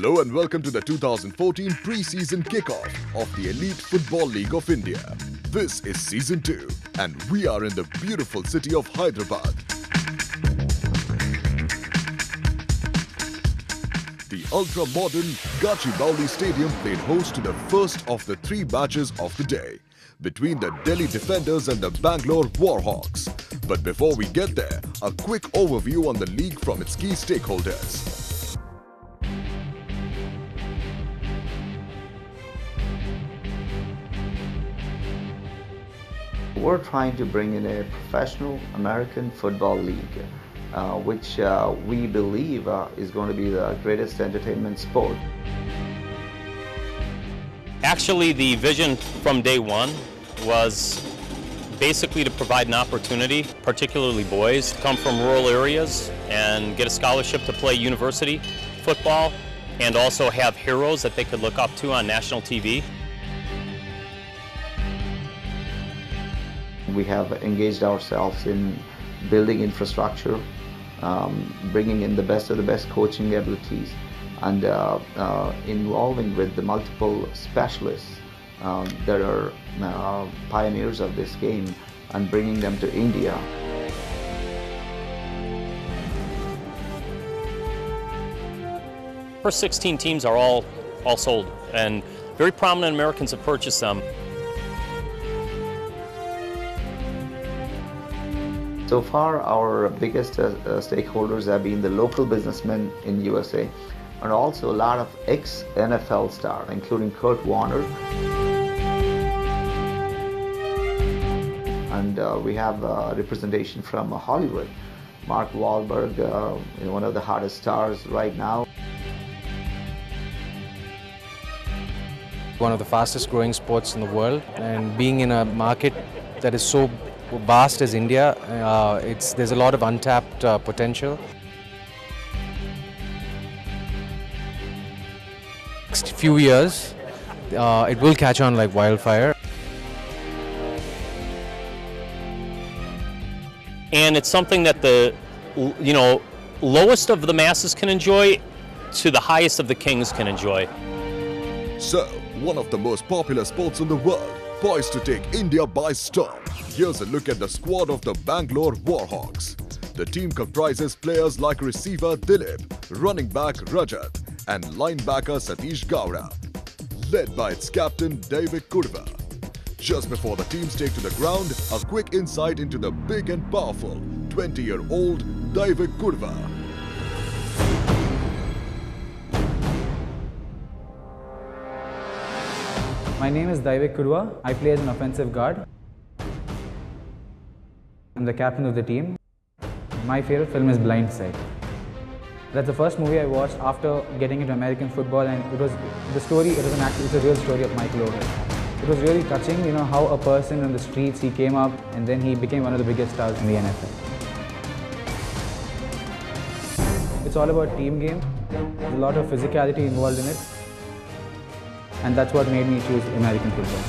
Hello and welcome to the 2014 pre-season kickoff of the Elite Football League of India. This is Season 2 and we are in the beautiful city of Hyderabad. The ultra-modern Gachibowli Stadium played host to the first of the three matches of the day between the Delhi Defenders and the Bangalore Warhawks. But before we get there, a quick overview on the league from its key stakeholders. We're trying to bring in a professional American football league, which we believe is going to be the greatest entertainment sport. Actually, the vision from day one was basically to provide an opportunity, particularly boys, to come from rural areas and get a scholarship to play university football and also have heroes that they could look up to on national TV. We have engaged ourselves in building infrastructure, bringing in the best of the best coaching abilities, and involving with the multiple specialists that are pioneers of this game and bringing them to India. First 16 teams are all sold, and very prominent Americans have purchased them. So far, our biggest stakeholders have been the local businessmen in USA and also a lot of ex-NFL stars, including Kurt Warner. And we have representation from Hollywood. Mark Wahlberg, one of the hottest stars right now. One of the fastest growing sports in the world, and being in a market that is so vast as India, there's a lot of untapped potential. Next few years, it will catch on like wildfire. And it's something that the lowest of the masses can enjoy to the highest of the kings can enjoy. So, one of the most popular sports in the world, poised to take India by storm. Here's a look at the squad of the Bangalore Warhawks. The team comprises players like receiver Dilip, running back Rajat, and linebacker Satish Gowda, led by its captain David Kurva. Just before the teams take to the ground, a quick insight into the big and powerful 20-year-old David Kurva. My name is David Kurva. I play as an offensive guard. I'm the captain of the team. My favorite film is Blind Side. That's the first movie I watched after getting into American football, and it was a real story of Michael Owen. It was really touching, how a person on the streets, he came up and then he became one of the biggest stars in the NFL. It's all about team game. There's a lot of physicality involved in it. And that's what made me choose American football.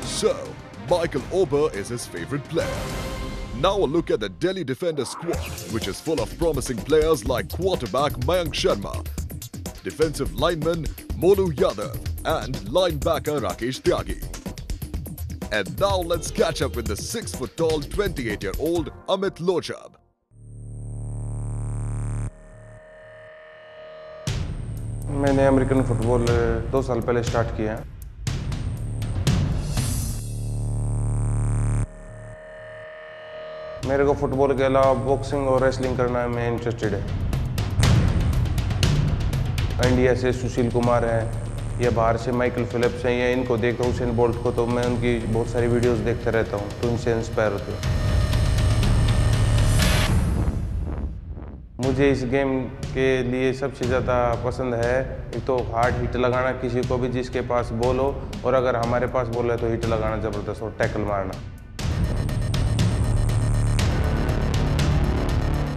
So, Michael Ober is his favorite player. Now a look at the Delhi Defenders squad, which is full of promising players like quarterback Mayank Sharma, defensive lineman Monu Yadav, and linebacker Rakesh Tyagi. And now let's catch up with the 6-foot-tall 28-year-old Amit Lojab. मैंने American football 2 साल पहले start किया है। मेरे को football के अलावा boxing और रेसलिंग करना में इंटरेस्टेड है। इंडिया से सुशील कुमार हैं या बाहर से माइकल फिलिप्स हैं, या इनको देखता हूँ उसेन बोल्ट को, तो मैं उनकी बहुत सारी वीडियोस देखता रहता हूँ, तो उनसे इंस्पायर होते हैं। मुझे इस गेम के लिए सबसे ज़्यादा पसंद है एक तो हार्ड हिट लगाना, किसी को भी जिसके पास बॉल हो, और अगर हमारे पास बॉल है तो हिट लगाना ज़बरदस्त और टैकल मारना।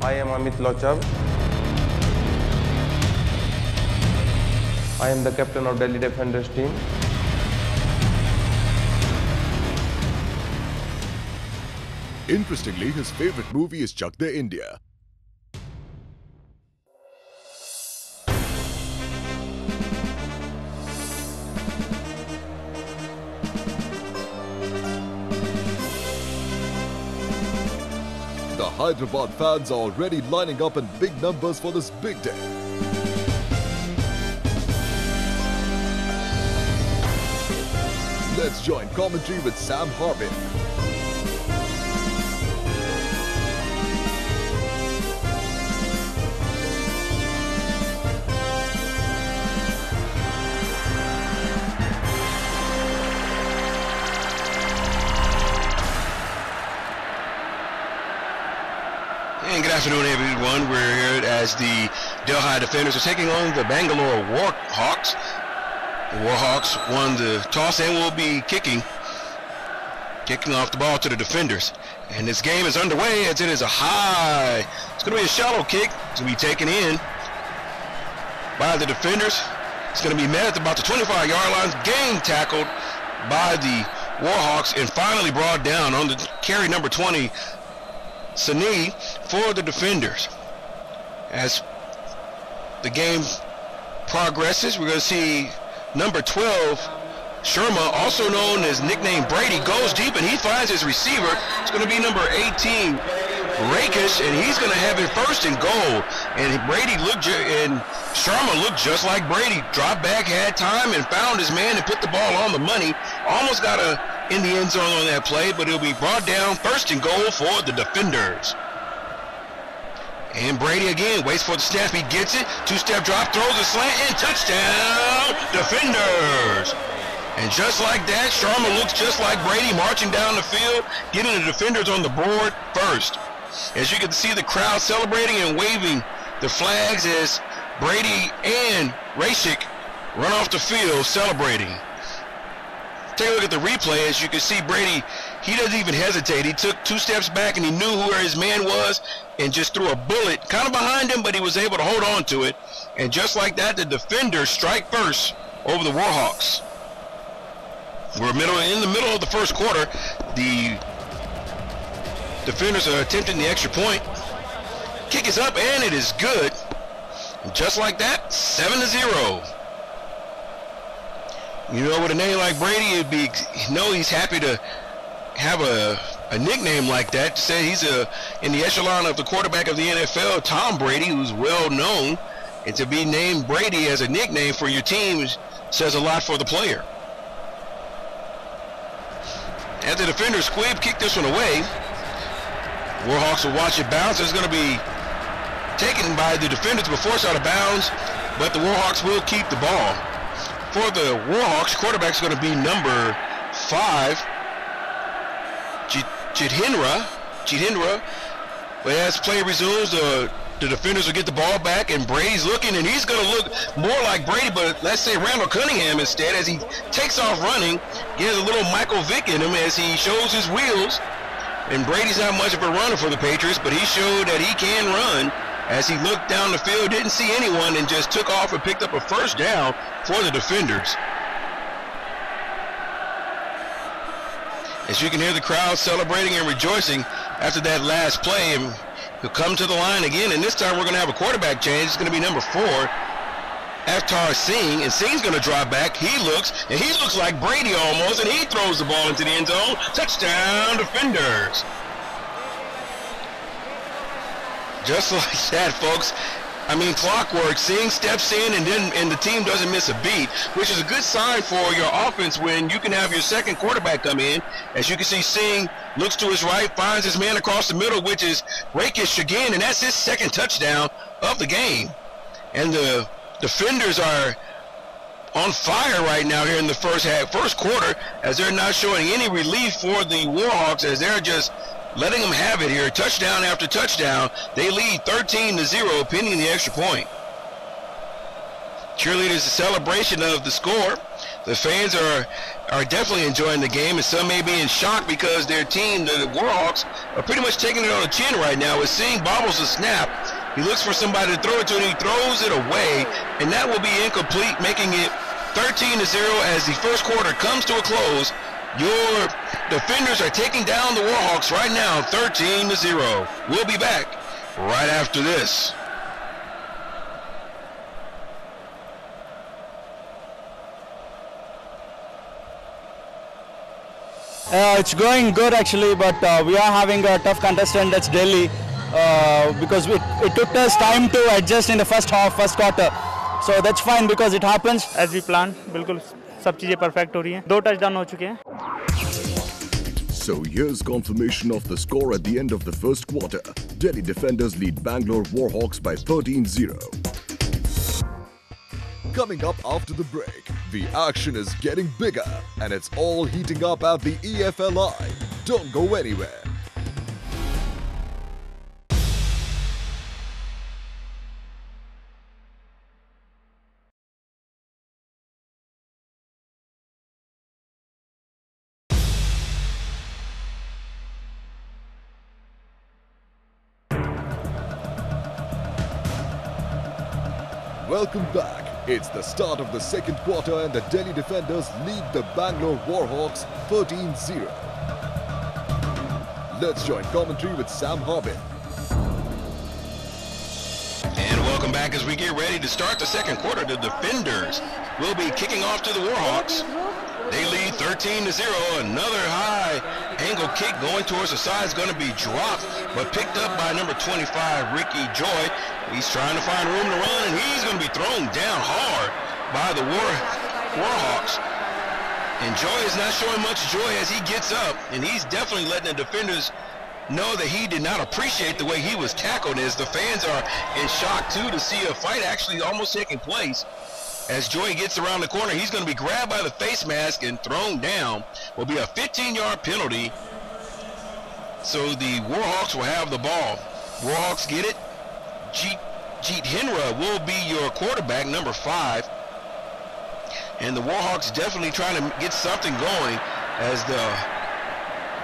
I am Amit Lochab. I am the captain of Delhi Defenders team. Interestingly, his favorite movie is Chak De India. Hyderabad fans are already lining up in big numbers for this big day. Let's join commentary with Sam Harbin. And good afternoon, everyone. We're here as the Delhi Defenders are taking on the Bangalore Warhawks. The Warhawks won the toss and will be kicking off the ball to the Defenders. And this game is underway as it is it's going to be a shallow kick. It's going to be taken in by the Defenders. It's going to be met at about the 25-yard line. Game tackled by the Warhawks and finally brought down on the carry number 20, Sani, for the Defenders. As the game progresses, we're going to see number 12, Sharma, also known as nickname Brady, goes deep and he finds his receiver. It's going to be number 18, Rakesh, and he's going to have it first and goal. And Sharma looked just like Brady. Dropped back, had time, and found his man and put the ball on the money. Almost got in the end zone on that play, but it'll be brought down first and goal for the Defenders. And Brady again waits for the snap. He gets it. Two-step drop, throws a slant, and touchdown, Defenders. And just like that, Sharma looks just like Brady marching down the field, getting the Defenders on the board first. As you can see the crowd celebrating and waving the flags as Brady and Rashik run off the field celebrating. Take a look at the replay. As you can see, Brady, he doesn't even hesitate. He took 2 steps back and he knew where his man was and just threw a bullet kind of behind him, but he was able to hold on to it. And just like that, the Defenders strike first over the Warhawks. We're in the middle of the first quarter. The Defenders are attempting the extra point. Kick is up and it is good. And just like that, 7-0. You know, with a name like Brady, he's happy to have a nickname like that. To say he's in the echelon of the quarterback of the NFL, Tom Brady, who's well known, and to be named Brady as a nickname for your team says a lot for the player. As the Defenders squib kick this one away, Warhawks will watch it bounce. It's going to be taken by the Defenders before it's out of bounds, but the Warhawks will keep the ball. For the Warhawks, quarterback's going to be number 5, Jitendra. But as play resumes, the Defenders will get the ball back, and Brady's looking, and he's going to look more like Brady, but let's say Randall Cunningham instead. As he takes off running, he has a little Michael Vick in him as he shows his wheels. And Brady's not much of a runner for the Patriots, but he showed that he can run. As he looked down the field, didn't see anyone, and just took off and picked up a first down for the Defenders. As you can hear the crowd celebrating and rejoicing after that last play, and he'll come to the line again, and this time we're going to have a quarterback change. It's going to be number 4, Avtar Singh, and Singh's going to drop back. He looks like Brady almost, and he throws the ball into the end zone. Touchdown, Defenders. Just like that, folks. I mean, clockwork. Singh steps in, and the team doesn't miss a beat, which is a good sign for your offense when you can have your second quarterback come in. As you can see, Singh looks to his right, finds his man across the middle, which is Rakesh again, and that's his second touchdown of the game. And the Defenders are on fire right now here in the first quarter, as they're not showing any relief for the Warhawks, as they're just letting them have it here, touchdown after touchdown. They lead 13-0, pending the extra point. Cheerleaders, a celebration of the score. The fans are definitely enjoying the game, and some may be in shock because their team, the Warhawks, are pretty much taking it on the chin right now. As Singh bobbles the snap, he looks for somebody to throw it to, and he throws it away, and that will be incomplete, making it 13-0 as the first quarter comes to a close. Your Defenders are taking down the Warhawks right now, 13-0. We'll be back right after this. It's going good actually, but we are having a tough contestant, that's Delhi. because it took us time to adjust in the first half, first quarter. So that's fine because it happens as we planned. बिल्कुल सब चीजें perfect हो रही हैं. 2 touchdown हो चुके हैं. So here's confirmation of the score at the end of the first quarter. Delhi Defenders lead Bangalore Warhawks by 13-0. Coming up after the break, the action is getting bigger and it's all heating up at the EFLI. Don't go anywhere. Welcome back. It's the start of the second quarter and the Delhi Defenders lead the Bangalore Warhawks 13-0. Let's join commentary with Sam Harbin. And welcome back as we get ready to start the second quarter. The Defenders will be kicking off to the Warhawks. They lead 13-0. Another high angle kick going towards the side is going to be dropped, but picked up by number 25, Ricky Joy. He's trying to find room to run, and he's going to be thrown down hard by the Warhawks. And Joy is not showing much joy as he gets up, and he's definitely letting the defenders know that he did not appreciate the way he was tackled, as the fans are in shock too to see a fight actually almost taking place. As Joy gets around the corner, he's going to be grabbed by the face mask and thrown down. Will be a 15-yard penalty. So the Warhawks will have the ball. Warhawks get it. Jeet Hinra will be your quarterback, number 5. And the Warhawks definitely trying to get something going as the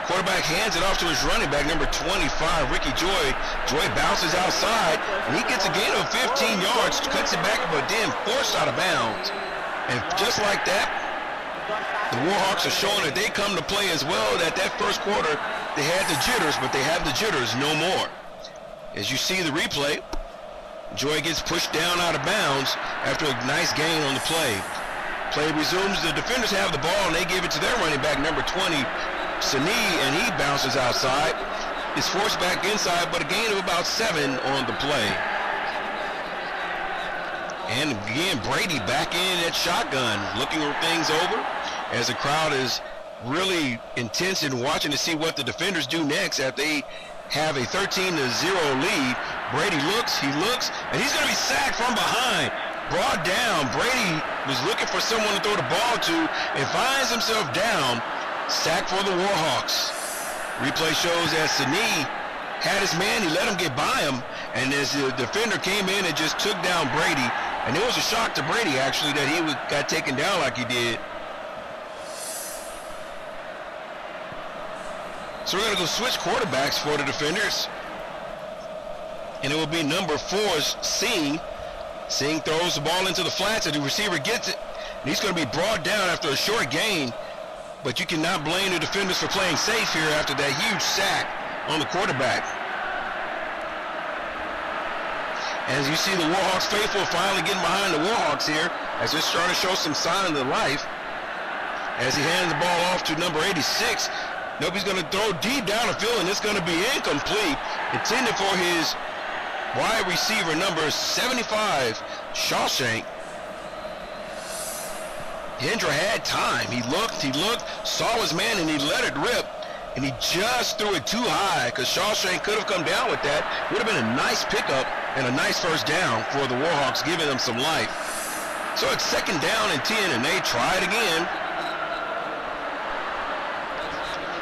quarterback hands it off to his running back, number 25, Ricky Joy. Joy bounces outside, and he gets a gain of 15 yards, cuts it back, but then forced out of bounds. And just like that, the Warhawks are showing that they come to play as well. That first quarter, they had the jitters, but they have the jitters no more. As you see the replay, Joy gets pushed down out of bounds after a nice gain on the play. Play resumes. The defenders have the ball, and they give it to their running back, number 20, Sani, and he bounces outside. Is forced back inside, but a gain of about 7 on the play. And again, Brady back in at shotgun, looking things over as the crowd is really intense and watching to see what the defenders do next after they have a 13-0 lead. Brady looks, and he's going to be sacked from behind. Brought down. Brady was looking for someone to throw the ball to and finds himself down. Sack for the Warhawks. Replay shows that Sani had his man. He let him get by him, and as the defender came in and just took down Brady, and it was a shock to Brady actually that he got taken down like he did. So we're going to go switch quarterbacks for the defenders, and it will be number 4's Singh. Singh throws the ball into the flats, and the receiver gets it, and he's going to be brought down after a short gain. But you cannot blame the defenders for playing safe here after that huge sack on the quarterback. As you see the Warhawks faithful finally getting behind the Warhawks here as they're starting to show some signs of life. As he hands the ball off to number 86. Nope, he's going to throw deep down the field, and it's going to be incomplete. Intended for his wide receiver, number 75, Shawshank. Hendra had time. He looked, saw his man, and he let it rip. And he just threw it too high because Shawshank could have come down with that. Would have been a nice pickup and a nice first down for the Warhawks, giving them some life. So it's 2nd down and 10, and they try it again.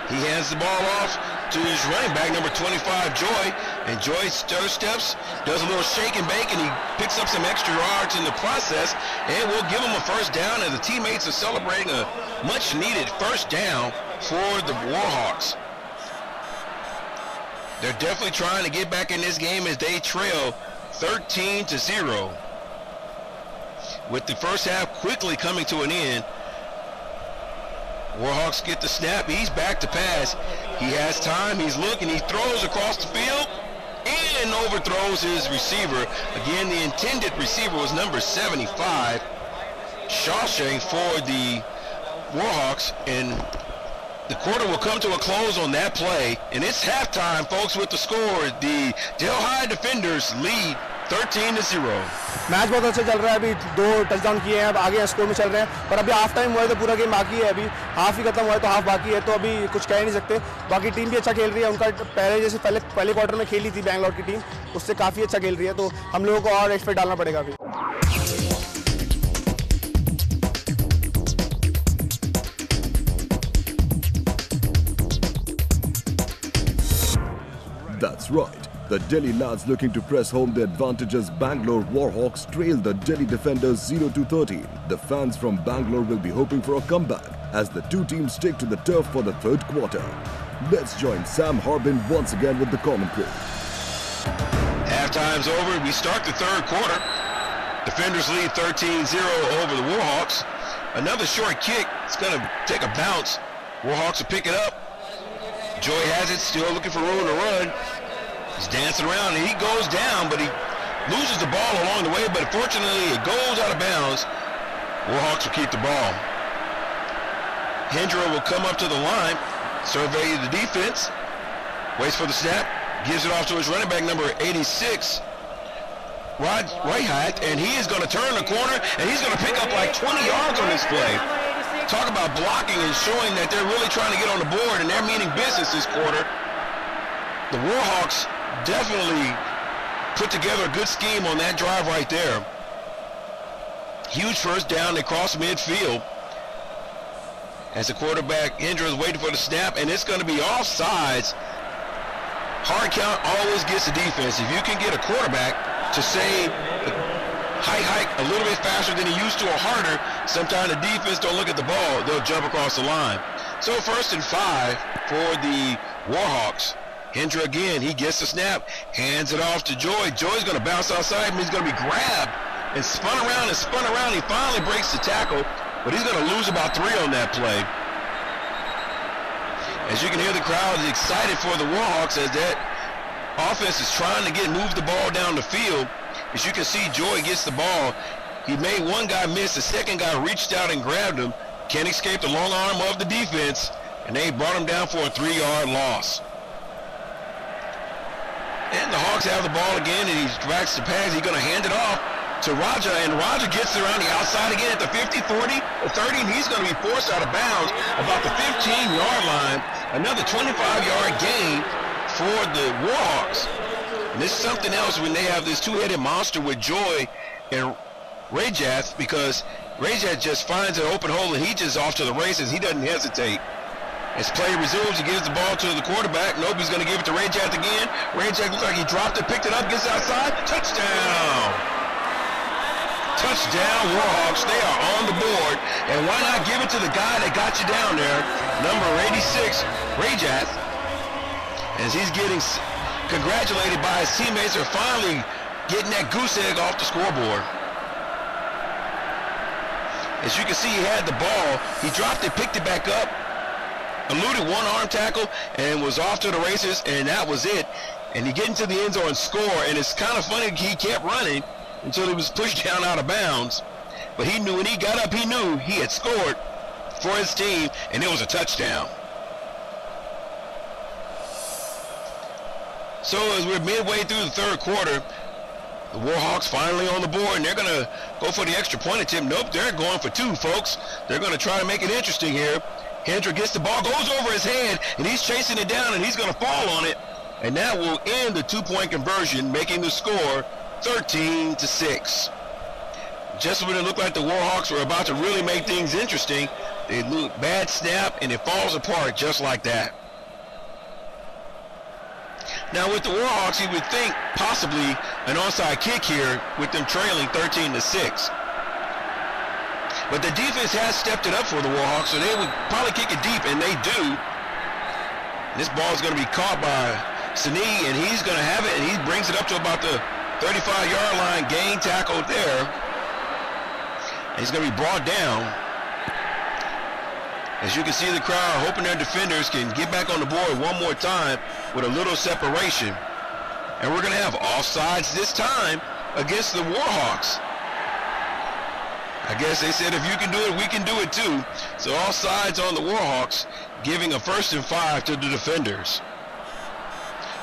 He hands the ball off to his running back, number 25, Joy. And Joy stutter steps, does a little shake and bake, and he picks up some extra yards in the process. And we'll give him a first down, and the teammates are celebrating a much-needed first down for the Warhawks. They're definitely trying to get back in this game as they trail 13-0. With the first half quickly coming to an end, Warhawks get the snap. He's back to pass. He has time. He's looking. He throws across the field and overthrows his receiver. Again, the intended receiver was number 75, Shawshank, for the Warhawks. And The quarter will come to a close on that play, and it's halftime, folks, with the score. The Warhawks Defenders lead 13-0. Match बहुत अच्छा चल रहा है, अभी 2 touchdown किए हैं, अब आगे स्कोर में चल रहे हैं, पर अभी हाफ टाइम हुआ है तो पूरा गेम बाकी है, अभी हाफ ही खत्म हुआ है तो हाफ बाकी है, तो अभी कुछ कह नहीं सकते। बाकी टीम भी अच्छा खेल रही है, उनका पहले जैसे पहले क्वार्टर में खेली थी बैंगलोर की टीम, उससे काफ़ी अच्छा खेल रही है, तो हम लोगों को और एक्सपेक्ट डालना पड़ेगा अभी। That's right. The Delhi lads looking to press home their advantages. Bangalore Warhawks trail the Delhi Defenders 0-13. The fans from Bangalore will be hoping for a comeback as the two teams take to the turf for the third quarter. Let's join Sam Harbin once again with the commentary. Halftime's over. We start the third quarter. Defenders lead 13-0 over the Warhawks. Another short kick. It's going to take a bounce. Warhawks will pick it up. Joy has it, still looking for room to run. He's dancing around and he goes down, but he loses the ball along the way, but fortunately it goes out of bounds. Warhawks will keep the ball. Hendra will come up to the line, survey the defense, waits for the snap, gives it off to his running back, number 86, Warhawks, and he is going to turn the corner, and he's going to pick up like 20 yards on this play. Talk about blocking and showing that they're really trying to get on the board and they're meaning business this quarter. The Warhawks definitely put together a good scheme on that drive right there. Huge first down, they cross midfield. As the quarterback, Hendra, is waiting for the snap, and it's going to be offsides. Hard count always gets the defense. If you can get a quarterback to say hike a little bit faster than he used to or harder, sometimes the defense don't look at the ball, they'll jump across the line. So 1st and 5 for the Warhawks. Hendra again, he gets the snap, hands it off to Joy. Joy's going to bounce outside, and he's going to be grabbed and spun around and spun around. He finally breaks the tackle, but he's going to lose about 3 on that play. As you can hear, the crowd is excited for the Warhawks as that offense is trying to move the ball down the field. As you can see, Joy gets the ball. He made one guy miss. The second guy reached out and grabbed him. Can't escape the long arm of the defense, and they brought him down for a 3-yard loss. And the Hawks have the ball again, and he tracks the pass. He's going to hand it off to Raja, and Raja gets around the outside again at the 50, 40, the 30, and he's going to be forced out of bounds about the 15-yard line. Another 25-yard gain for the Warhawks. And this is something else when they have this two-headed monster with Joy and Rajath, because Rajath just finds an open hole and he just off to the races. He doesn't hesitate. As play resumes, he gives the ball to the quarterback. Nope, he's going to give it to Rajath again. Rajath looks like he dropped it, picked it up, gets outside. Touchdown! Touchdown, Warhawks. They are on the board. And why not give it to the guy that got you down there, number 86, Rajath, as he's getting congratulated by his teammates are finally getting that goose egg off the scoreboard. As you can see, he had the ball. He dropped it, picked it back up, eluded one arm tackle, and was off to the races, and that was it. And he get into the end zone and score, and it's kind of funny, he kept running until he was pushed down out of bounds. But he knew when he got up, he knew he had scored for his team, and it was a touchdown. So as we're midway through the third quarter, the Warhawks finally on the board, and they're going to go for the extra point attempt. Nope, they're going for 2, folks. They're going to try to make it interesting here. Hendra gets the ball, goes over his head, and he's chasing it down, and he's going to fall on it. And that will end the 2-point conversion, making the score 13-6. Just when it looked like the Warhawks were about to really make things interesting, they look bad snap, and it falls apart just like that. Now with the Warhawks, you would think possibly an onside kick here with them trailing 13-6. But the defense has stepped it up for the Warhawks, so they would probably kick it deep, and they do. This ball is going to be caught by Sani, and he's going to have it, and he brings it up to about the 35-yard line, gain tackle there. And he's going to be brought down. As you can see the crowd hoping their defenders can get back on the board one more time with a little separation. And we're going to have offsides this time against the Warhawks. I guess they said if you can do it, we can do it too. So all sides on the Warhawks, giving a 1st and 5 to the defenders.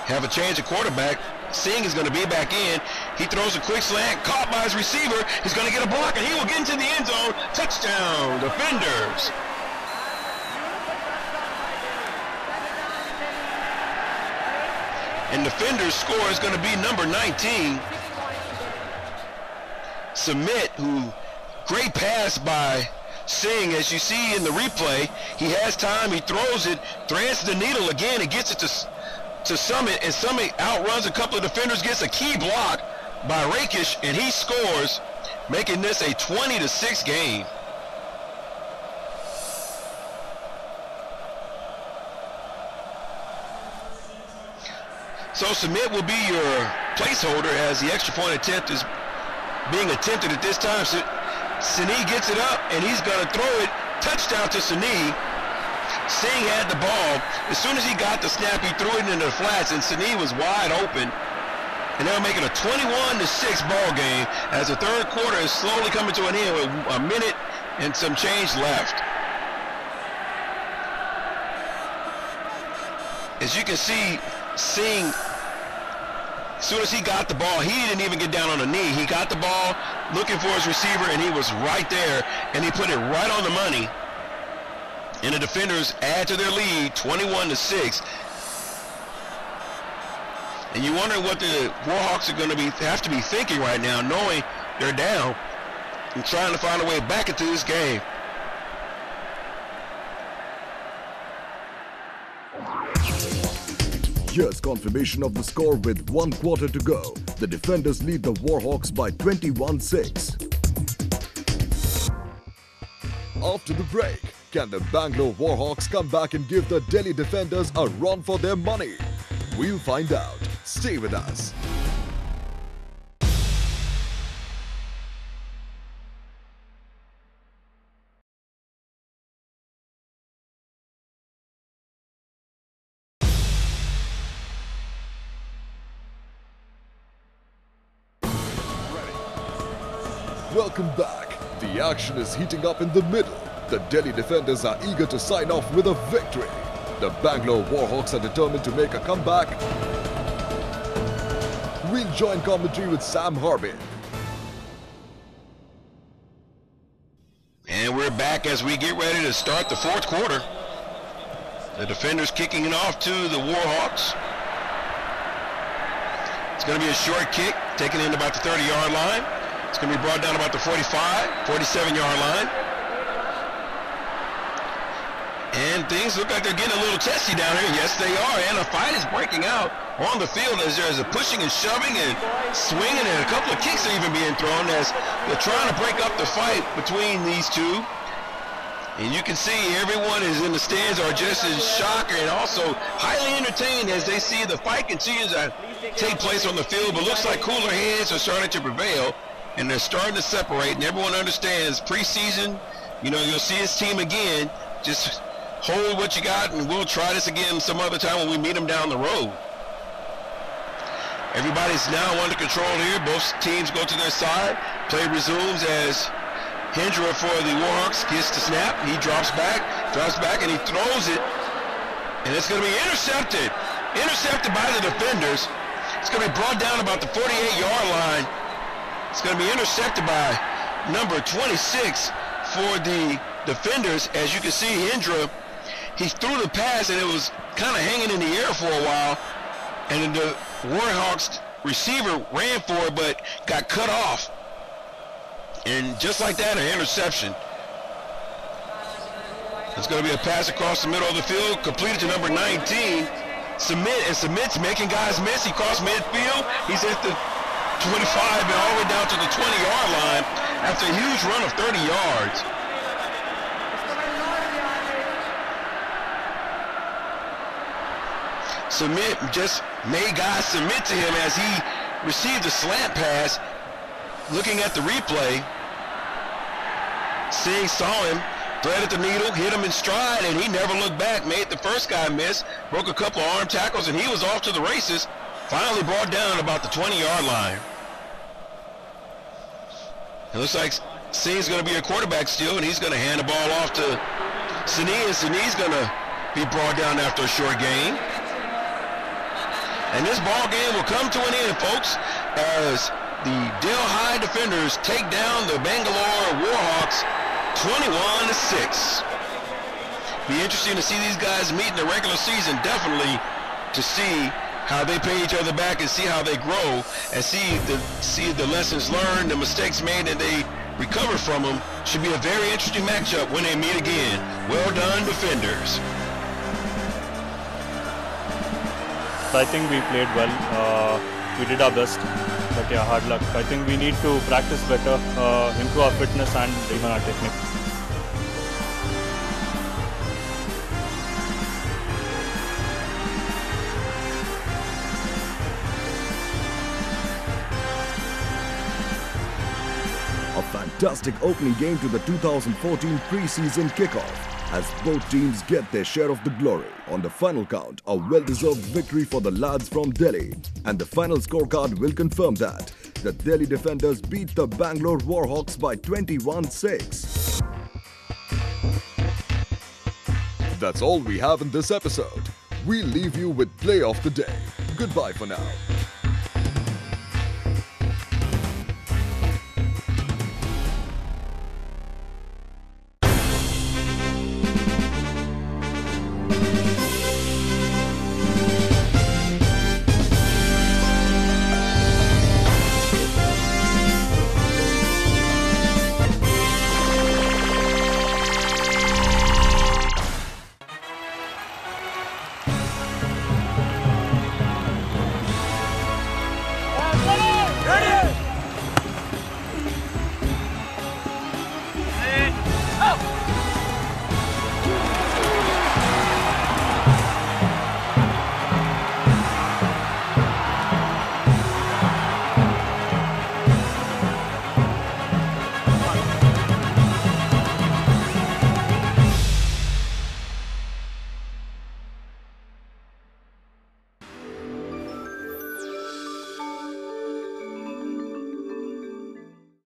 Have a change of quarterback. Singh is going to be back in. He throws a quick slant, caught by his receiver. He's going to get a block, and he will get into the end zone. Touchdown, defenders. And defenders' score is going to be number 19. Submit, who great pass by Singh, as you see in the replay. He has time, he throws it, threads the needle again, and gets it to Summit, and Summit outruns a couple of defenders, gets a key block by Rakish, and he scores, making this a 20-6 game. So Submit will be your placeholder as the extra point attempt is being attempted at this time. So Sini gets it up, and he's going to throw it. Touchdown to Sini. Singh had the ball. As soon as he got the snap, he threw it into the flats, and Sini was wide open. And they're making a 21-6 ball game as the third quarter is slowly coming to an end with a minute and some change left. As you can see, Singh, as soon as he got the ball, he didn't even get down on a knee. He got the ball looking for his receiver, and he was right there, and he put it right on the money. And the defenders add to their lead, 21-6. And you wonder what the Warhawks are going to have to be thinking right now, knowing they're down and trying to find a way back into this game. Here's confirmation of the score with 1 quarter to go. The defenders lead the Warhawks by 21-6. After the break, can the Bangalore Warhawks come back and give the Delhi defenders a run for their money? We'll find out. Stay with us. Welcome back. The action is heating up in the middle. The Delhi defenders are eager to sign off with a victory. The Bangalore Warhawks are determined to make a comeback. We'll join commentary with Sam Harbin. And we're back as we get ready to start the fourth quarter. The defenders kicking it off to the Warhawks. It's going to be a short kick, taken in about the 30-yard line. It's going to be brought down about the 45, 47-yard line. And things look like they're getting a little testy down here. Yes, they are. And a fight is breaking out on the field as there's a pushing and shoving and swinging, and a couple of kicks are even being thrown as they're trying to break up the fight between these two. And you can see everyone is in the stands are just as shocked and also highly entertained as they see the fight continues to take place on the field. But looks like cooler heads are starting to prevail, and they're starting to separate, and everyone understands preseason, you know, you'll see his team again. Just hold what you got, and we'll try this again some other time when we meet them down the road. Everybody's now under control here. Both teams go to their side. Play resumes as Hendra for the Warhawks gets the snap. He drops back, and he throws it. And it's going to be intercepted. Intercepted by the defenders. It's going to be brought down about the 48-yard line. It's going to be intercepted by number 26 for the defenders. As you can see, Hendra, he threw the pass, and it was kind of hanging in the air for a while. And the Warhawks receiver ran for it, but got cut off. And just like that, an interception. It's going to be a pass across the middle of the field, completed to number 19, Submit, and Submit's making guys miss. He crossed midfield. He's at the 25 and all the way down to the 20-yard line after a huge run of 30 yards. Submit just made guys submit to him as he received a slant pass. Looking at the replay, Singh saw him, threaded the needle, hit him in stride, and he never looked back. Made the first guy miss, broke a couple of arm tackles, and he was off to the races. Finally brought down about the 20-yard line. It looks like Singh's going to be a quarterback still, and he's going to hand the ball off to Sini, and Sini's going to be brought down after a short gain. And this ball game will come to an end, folks, as the Delhi Defenders take down the Bangalore Warhawks 21-6. Be interesting to see these guys meet in the regular season, definitely, to see how they pay each other back and see how they grow and see the lessons learned, the mistakes made, and they recover from them. Should be a very interesting matchup when they meet again. Well done, Defenders. I think we played well. We did our best, but yeah, hard luck. I think we need to practice better, improve our fitness and even our technique. A fantastic opening game to the 2014 preseason kickoff as both teams get their share of the glory. On the final count, a well-deserved victory for the lads from Delhi. And the final scorecard will confirm that. The Delhi Defenders beat the Bangalore Warhawks by 21-6. That's all we have in this episode. We'll leave you with Play of the Day. Goodbye for now.